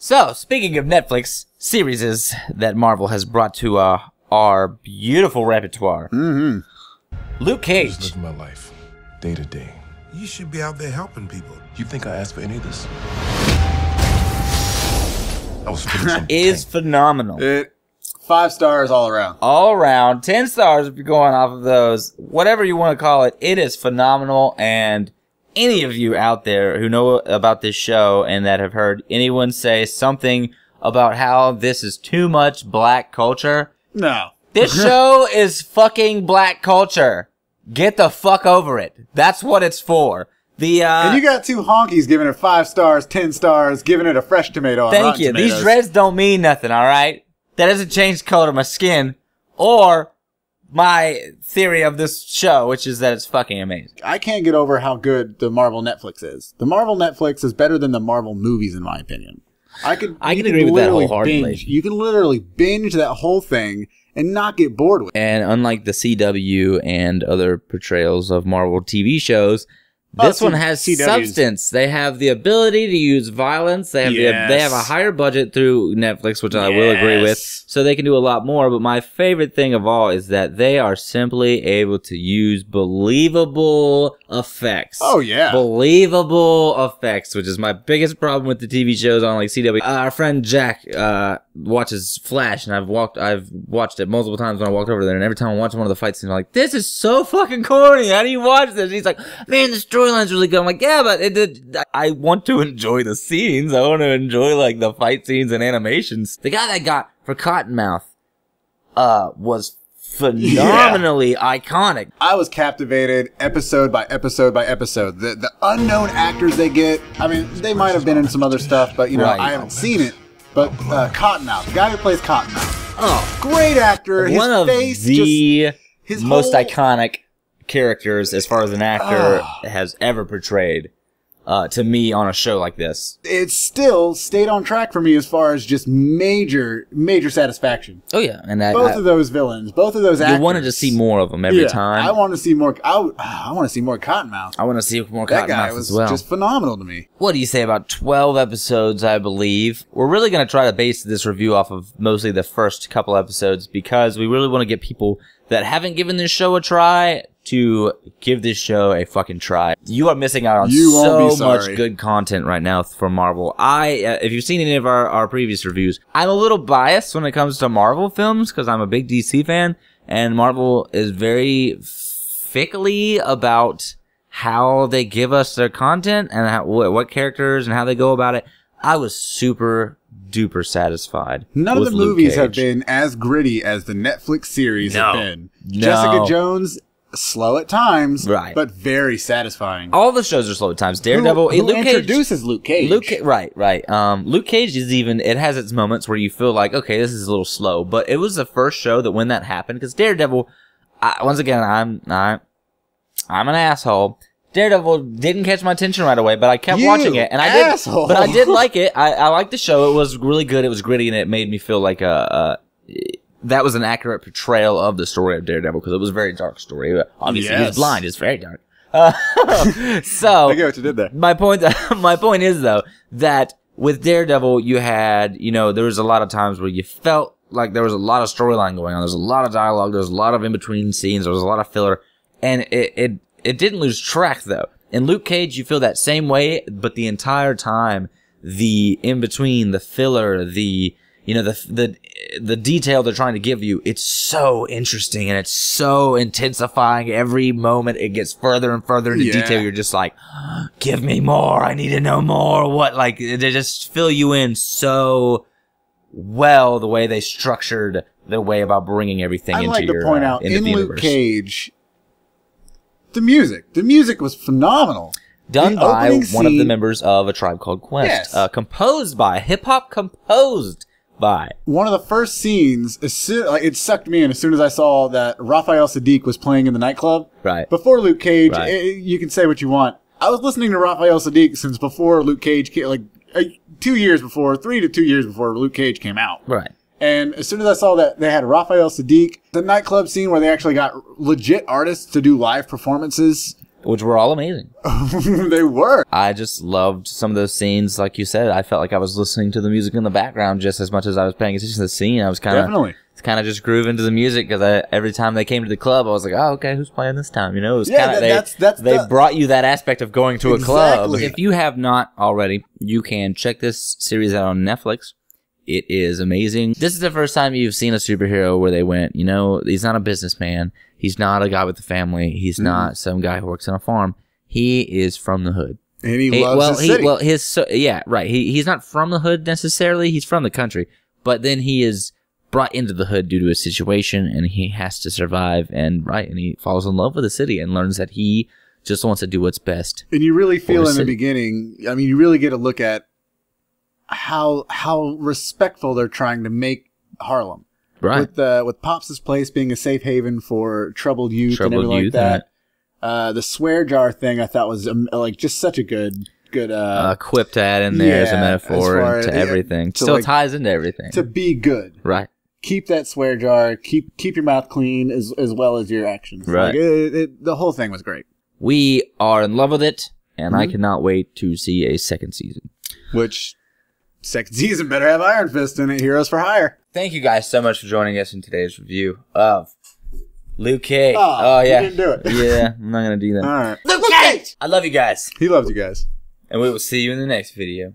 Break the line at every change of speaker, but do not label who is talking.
So, speaking of Netflix series that Marvel has brought to our beautiful repertoire. Luke Cage.
Just living my life, day to day.
You should be out there helping people.
You think I asked for any of this? I was feeling some
is
tank.
phenomenal.
5 stars all around.
All around, 10 stars if you're going off of those. Whatever you want to call it, it is phenomenal. And any of you out there who know about this show and that have heard anyone say something about how this is too much black culture,
No.
this show is fucking black culture. Get the fuck over it. That's what it's for.
And you got 2 honkies giving it 5 stars, 10 stars, giving it a fresh tomato on
Thank
Rotten
you.
Tomatoes.
These dreads don't mean nothing, alright? That doesn't change the color of my skin or my theory of this show, which is that it's fucking amazing.
I can't get over how good the Marvel Netflix is. The Marvel Netflix is better than the Marvel movies, in my opinion. I can
agree with that wholeheartedly.
You can literally binge that whole thing and not get bored with it.
And unlike the CW and other portrayals of Marvel TV shows, this one has
CWs.
substance. They have the ability to use violence. They have they have a higher budget through Netflix, which I will agree with, so they can do a lot more. But my favorite thing of all is that they are simply able to use believable effects.
Oh, yeah.
Believable effects, which is my biggest problem with the TV shows on like CW. Our friend Jack watches Flash, and I've watched it multiple times when I walked over there, and every time I watch one of the fight scenes, I'm like, this is so fucking corny. How do you watch this? And he's like, man, the storyline's really good. I'm like, yeah, but I want to enjoy the scenes. I want to enjoy like the fight scenes and animations. The guy that got for Cottonmouth was phenomenally iconic.
I was captivated episode by episode by episode. The unknown actors they get, I mean, they might have been in some other stuff, but, you know,
Right.
I haven't seen it. But Cottonmouth, the guy who plays Cottonmouth,
Oh,
great actor. His
one of
face
the
his
most
whole-
iconic characters as far as an actor has ever portrayed to me on a show like this.
It still stayed on track for me as far as just major satisfaction.
Oh yeah, and
Both of those villains, both of those actors.
you wanted to see more of them every
Yeah,
time.
I want to see more. I want to see more Cottonmouth.
I want to see more
That guy
Cottonmouth
was
as well.
just phenomenal to me.
What do you say about 12 episodes, I believe? We're really going to try to base this review off of mostly the first couple episodes because we really want to get people that haven't given this show a try to give this show a fucking try. You are missing out on so much good content right now from Marvel. If you've seen any of our previous reviews, I'm a little biased when it comes to Marvel films because I'm a big DC fan, and Marvel is very fickly about how they give us their content and what characters and how they go about it. I was super duper satisfied.
None of the
Luke
movies have
Cage.
been as gritty as the Netflix series have been.
No.
Jessica Jones, slow at times,
Right.
but very satisfying.
All the shows are slow at times. Daredevil,
who
Luke Cage
introduces Luke Cage.
Right. Luke Cage is it has its moments where you feel like, okay, this is a little slow, but it was the first show that when that happened, because Daredevil, once again, I'm an asshole. Daredevil didn't catch my attention right away, but I kept watching it, and I did like it. I liked the show. It was really good. It was gritty, and it made me feel like that was an accurate portrayal of the story of Daredevil because it was a very dark story. Obviously, he's blind. It's very dark. So
I get what you did there.
my point is though that with Daredevil, you had there was a lot of times where you felt like there was a lot of storyline going on. There's a lot of dialogue. There's a lot of in between scenes. There was a lot of filler, and it didn't lose track though. In Luke Cage, you feel that same way, but the entire time, the in between, the filler, the detail they're trying to give you, it's so interesting and it's so intensifying. Every moment it gets further and further into detail. You're just like, give me more. I need to know more. They just fill you in so well the way they structured the way about bringing everything into your
I'd like to point out,
into
in
the
Luke
universe.
Cage, the music was phenomenal.
Done
The
by
opening
one of the
scene-
members of A Tribe Called Quest.
Yes.
Composed by, hip-hop composed by.
One of the first scenes, it sucked me in as soon as I saw that Raphael Sadiq was playing in the nightclub.
Right.
Before Luke Cage,
Right.
you can say what you want. I was listening to Raphael Sadiq since before Luke Cage came, 3 to 2 years before Luke Cage came out.
Right.
And as soon as I saw that they had Raphael Sadiq, the nightclub scene where they actually got legit artists to do live performances,
which were all amazing.
They were.
I just loved some of those scenes. Like you said, I felt like I was listening to the music in the background just as much as I was paying attention to the scene. I was kind of just grooving to the music because every time they came to the club, I was like, "Oh, okay, who's playing this time?" You know, it was they brought you that aspect of going to a club. If you have not already, you can check this series out on Netflix. It is amazing. This is the first time you've seen a superhero where they went, you know, he's not a businessman. He's not a guy with a family. He's not some guy who works on a farm. He is from the hood.
And he loves his city.
Yeah, right. He's not from the hood necessarily. He's from the country. But then he is brought into the hood due to a situation, and he has to survive. And he falls in love with the city and learns that he just wants to do what's best.
And you really feel in the beginning, I mean, you really get a look at how respectful they're trying to make Harlem,
right?
With Pops' place being a safe haven for troubled youth and everything like that. The swear jar thing I thought was like just such a good
quip to add in there as a metaphor to everything. Still ties into everything.
To be good,
right?
Keep that swear jar. Keep your mouth clean as well as your actions.
Right.
Like, the whole thing was great.
We are in love with it, and I cannot wait to see a second season.
Which second season better have Iron Fist in it. Heroes for Hire.
Thank you guys so much for joining us in today's review of Luke Cage.
Oh yeah, you didn't do it.
Yeah, I'm not gonna do that.
All right,
Luke Cage. I love you guys.
He loves you guys.
And we will see you in the next video.